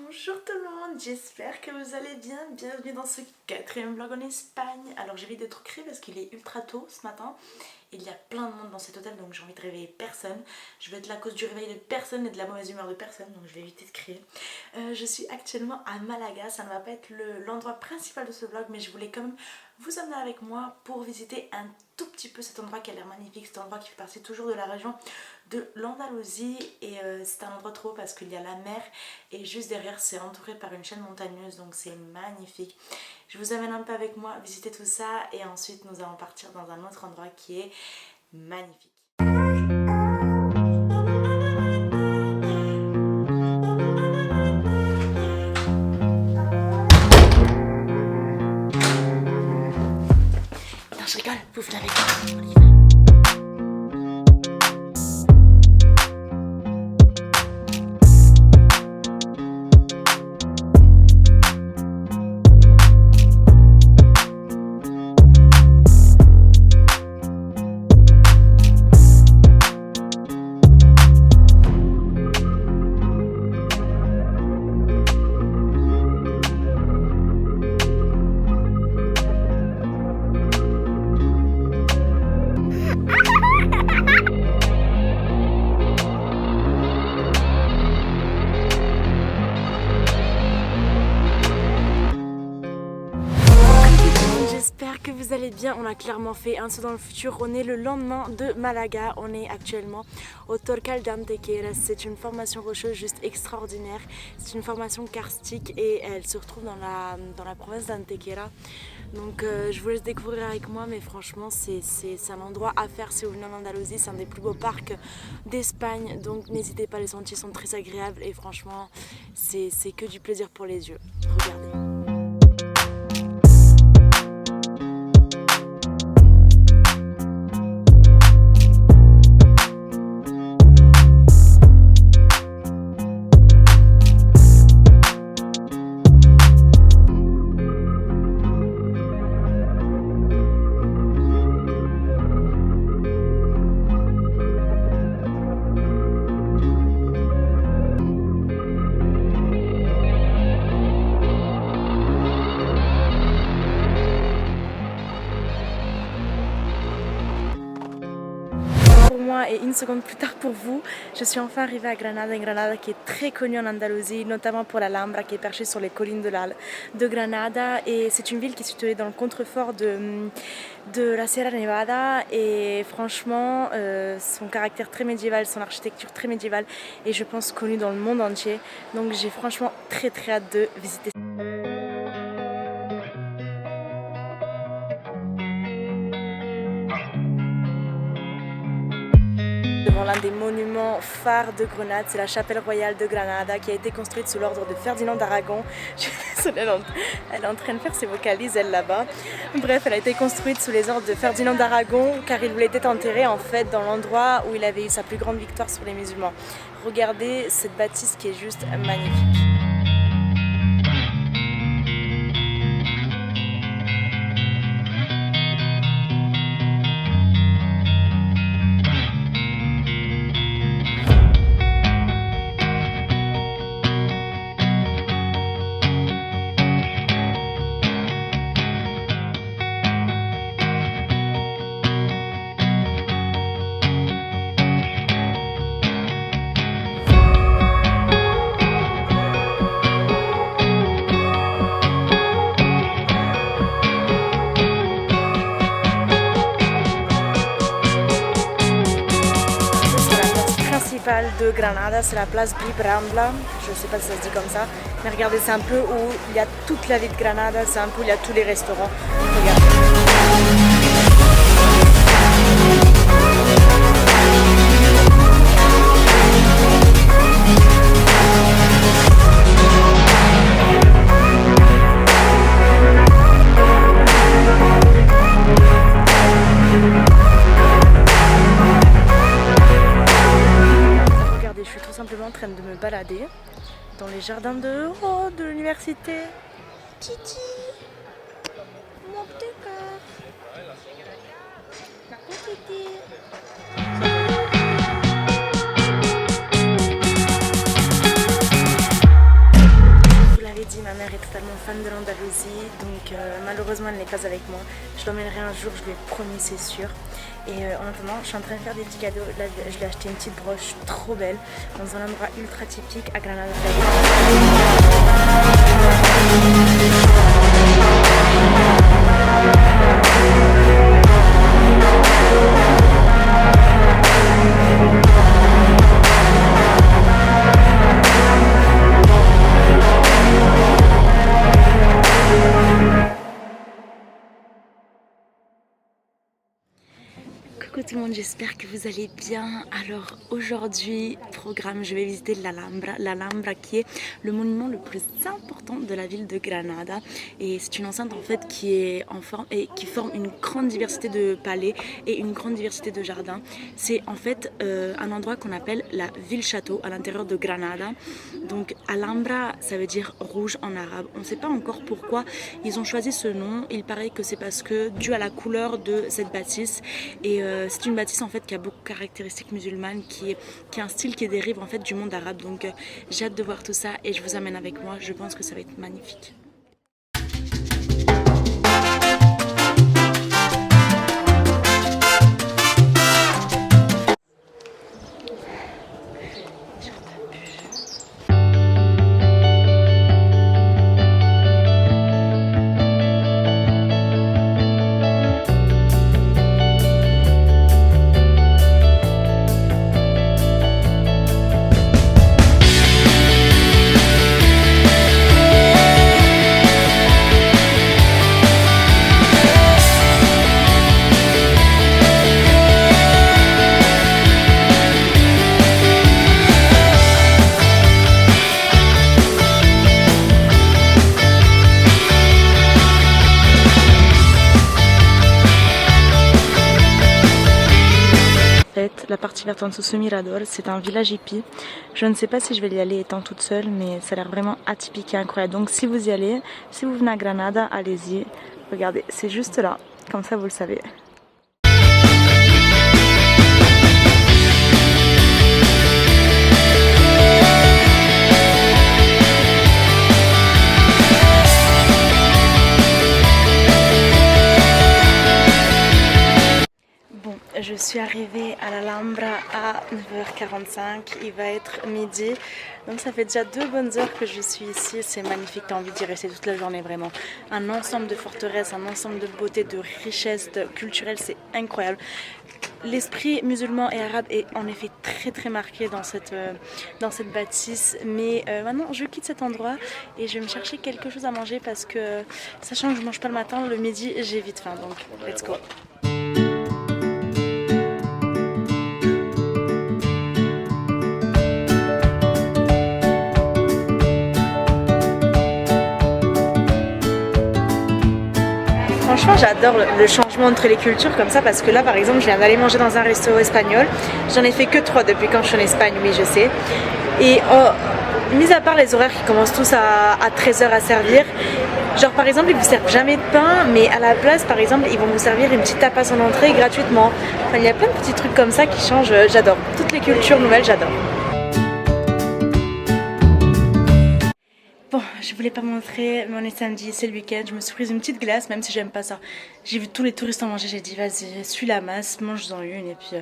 Bonjour tout le monde, j'espère que vous allez bien. Bienvenue dans ce 4e vlog en Espagne. Alors j'ai envie d'être créé parce qu'il est ultra tôt ce matin. Il y a plein de monde dans cet hôtel, donc j'ai envie de réveiller personne. Je vais être la cause du réveil de personne et de la mauvaise humeur de personne, donc je vais éviter de crier. Je suis actuellement à Malaga, ça ne va pas être l'endroit principal de ce vlog, mais je voulais quand même vous emmener avec moi pour visiter un tout petit peu cet endroit qui a l'air magnifique. Cet endroit qui fait partie toujours de la région de l'Andalousie et c'est un endroit trop beau parce qu'il y a la mer et juste derrière c'est entouré par une chaîne montagneuse, donc c'est magnifique. Je vous amène un peu avec moi visiter tout ça et ensuite nous allons partir dans un autre endroit qui est magnifique. Non, je rigole, vous venez avec moi, on y va. J'espère que vous allez bien. On a clairement fait un saut dans le futur. On est le lendemain de Malaga. On est actuellement au Torcal d'Antequera. C'est une formation rocheuse juste extraordinaire. C'est une formation karstique et elle se retrouve dans la province d'Antequera. Donc je vous laisse découvrir avec moi, mais franchement c'est un endroit à faire si vous venez en Andalousie. C'est un des plus beaux parcs d'Espagne, donc n'hésitez pas, les sentiers sont très agréables et franchement c'est que du plaisir pour les yeux. Regardez. Et une seconde plus tard pour vous, je suis enfin arrivée à Granada, une Granada qui est très connue en Andalousie, notamment pour l'Alhambra qui est perchée sur les collines de Granada, et c'est une ville qui est située dans le contrefort de la Sierra Nevada et franchement son caractère très médiéval, son architecture très médiévale et je pense connue dans le monde entier, donc j'ai franchement très hâte de visiter. Devant l'un des monuments phares de Grenade, c'est la chapelle royale de Granada qui a été construite sous l'ordre de Ferdinand d'Aragon. Je suis désolée, elle est en train de faire ses vocalises elle là-bas. Bref, elle a été construite sous les ordres de Ferdinand d'Aragon car il voulait être enterré en fait dans l'endroit où il avait eu sa plus grande victoire sur les musulmans. Regardez cette bâtisse qui est juste magnifique. De Granada, c'est la place Bib Rambla, je ne sais pas si ça se dit comme ça, mais regardez, c'est un peu où il y a toute la ville de Granada, c'est un peu où il y a tous les restaurants. Regardez. En train de me balader dans les jardins de l'université. Titi, mon petit cœur. Titi. mère est totalement fan de l'Andalousie, donc malheureusement elle n'est pas avec moi. Je l'emmènerai un jour, je lui ai promis, c'est sûr. Et en attendant, je suis en train de faire des petits cadeaux. Là, je lui ai acheté une petite broche trop belle dans un endroit ultra typique à Granada. Coucou tout le monde, j'espère que vous allez bien. Alors aujourd'hui, programme, je vais visiter l'Alhambra qui est le monument le plus important de la ville de Granada. Et c'est une enceinte en fait qui est en forme et qui forme une grande diversité de palais et une grande diversité de jardins. C'est en fait un endroit qu'on appelle la ville-château à l'intérieur de Granada. Donc Alhambra, ça veut dire rouge en arabe. On ne sait pas encore pourquoi ils ont choisi ce nom. Il paraît que c'est parce que dû à la couleur de cette bâtisse. Et c'est une bâtisse en fait qui a beaucoup de caractéristiques musulmanes, qui est un style qui dérive en fait du monde arabe. Donc j'ai hâte de voir tout ça et je vous amène avec moi. Je pense que ça va être magnifique. La partie verte en dessous, ce Mirador, c'est un village hippie. Je ne sais pas si je vais y aller étant toute seule, mais ça a l'air vraiment atypique et incroyable. Donc si vous y allez, si vous venez à Granada, allez-y. Regardez, c'est juste là, comme ça vous le savez. Je suis arrivée à l'Alhambra à 9h45, il va être midi, donc ça fait déjà 2 bonnes heures que je suis ici, c'est magnifique, t'as envie d'y rester toute la journée vraiment. Un ensemble de forteresses, un ensemble de beauté, de richesse culturelle, c'est incroyable. L'esprit musulman et arabe est en effet très marqué dans cette bâtisse, mais maintenant je quitte cet endroit et je vais me chercher quelque chose à manger parce que sachant que je mange pas le matin, le midi j'ai vite faim, donc let's go. Franchement, j'adore le changement entre les cultures comme ça parce que là, par exemple, je viens d'aller manger dans un resto espagnol. J'en ai fait que 3 depuis quand je suis en Espagne, oui, je sais. Et mis à part les horaires qui commencent tous à 13h à servir, genre par exemple, ils vous servent jamais de pain, mais à la place, par exemple, ils vont vous servir une petite tapas en entrée gratuitement. Enfin, il y a plein de petits trucs comme ça qui changent. J'adore. Toutes les cultures nouvelles, j'adore. Bon, je voulais pas montrer, mais on est samedi, c'est le week-end, je me suis prise une petite glace, même si j'aime pas ça. J'ai vu tous les touristes en manger, j'ai dit vas-y, suis la masse, mange-en une, et puis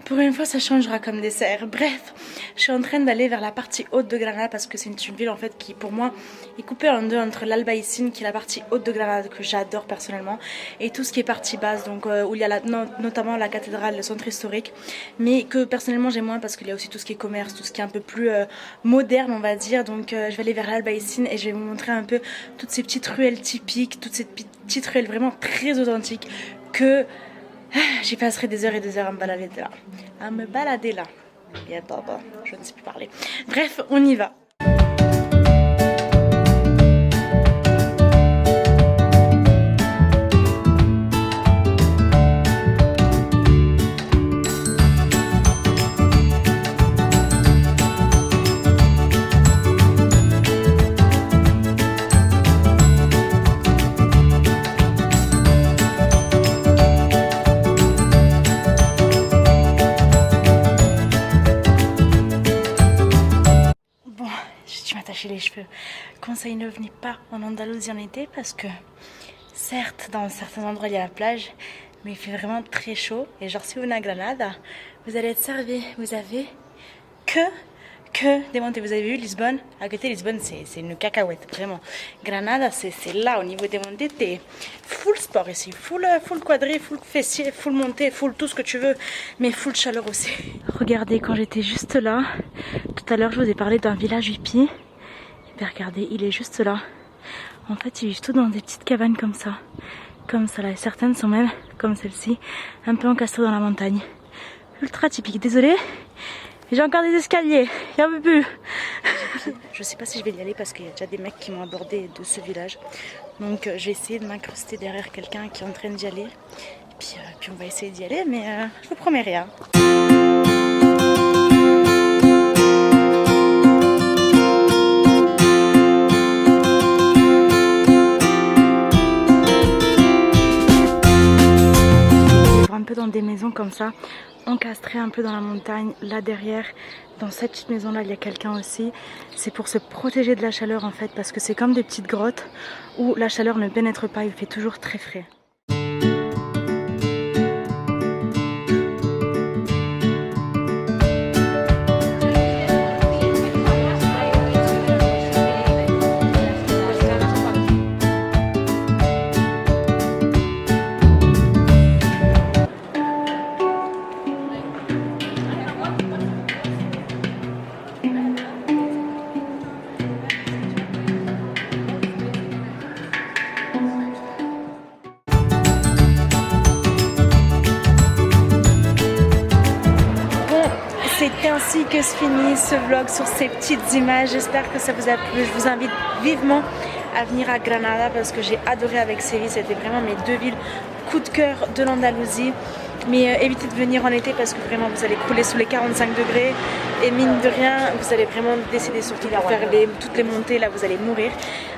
pour une fois ça changera comme dessert. Bref, je suis en train d'aller vers la partie haute de Granada parce que c'est une ville en fait qui pour moi est coupée en deux entre l'Albaicín qui est la partie haute de Granada que j'adore personnellement et tout ce qui est partie basse, donc où il y a notamment la cathédrale, le centre historique, mais que personnellement j'aime moins parce qu'il y a aussi tout ce qui est commerce, tout ce qui est un peu plus moderne on va dire, donc je vais aller vers l'Albaicín et je vais vous montrer un peu toutes ces petites ruelles typiques, toutes ces petites ruelles vraiment très authentiques que j'y passerai des heures et des heures à me balader là. Et attends, je ne sais plus parler. Bref, on y va. s'attacher les cheveux. Conseil, ne venez pas en Andalousie en été parce que certes dans certains endroits il y a la plage, mais il fait vraiment très chaud. Et genre si vous venez à Granada, vous allez être servi. Vous avez que des montées. Vous avez vu Lisbonne? À côté Lisbonne c'est une cacahuète, vraiment. Granada c'est là au niveau des montées, t'es full sport ici, full quadrille, full fessier, full montée, full tout ce que tu veux, mais full chaleur aussi. Regardez, quand j'étais juste là, tout à l'heure je vous ai parlé d'un village hippie. Et bien regardez, il est juste là. En fait ils vivent tous dans des petites cabanes comme ça là, et certaines sont même, comme celle-ci, un peu encastrées dans la montagne. Ultra typique, désolée. J'ai encore des escaliers, j'en peux plus. Je sais pas si je vais y aller parce qu'il y a déjà des mecs qui m'ont abordé de ce village. Donc je vais essayer de m'incruster derrière quelqu'un qui est en train d'y aller. Puis on va essayer d'y aller, mais je vous promets rien. Un peu dans des maisons comme ça, encastrées un peu dans la montagne. Là derrière, dans cette petite maison là, il y a quelqu'un aussi. C'est pour se protéger de la chaleur en fait, parce que c'est comme des petites grottes où la chaleur ne pénètre pas, il fait toujours très frais. C'est ainsi que se finit ce vlog sur ces petites images. J'espère que ça vous a plu. Je vous invite vivement à venir à Granada parce que j'ai adoré avec Séville. C'était vraiment mes deux villes coup de cœur de l'Andalousie. Mais évitez de venir en été parce que vraiment vous allez crouler sous les 45 degrés. Et mine de rien, vous allez vraiment décider surtout de faire toutes les montées. Là, vous allez mourir.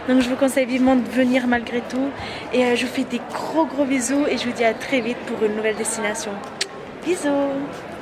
Donc je vous conseille vivement de venir malgré tout. Et je vous fais des gros bisous et je vous dis à très vite pour une nouvelle destination. Bisous!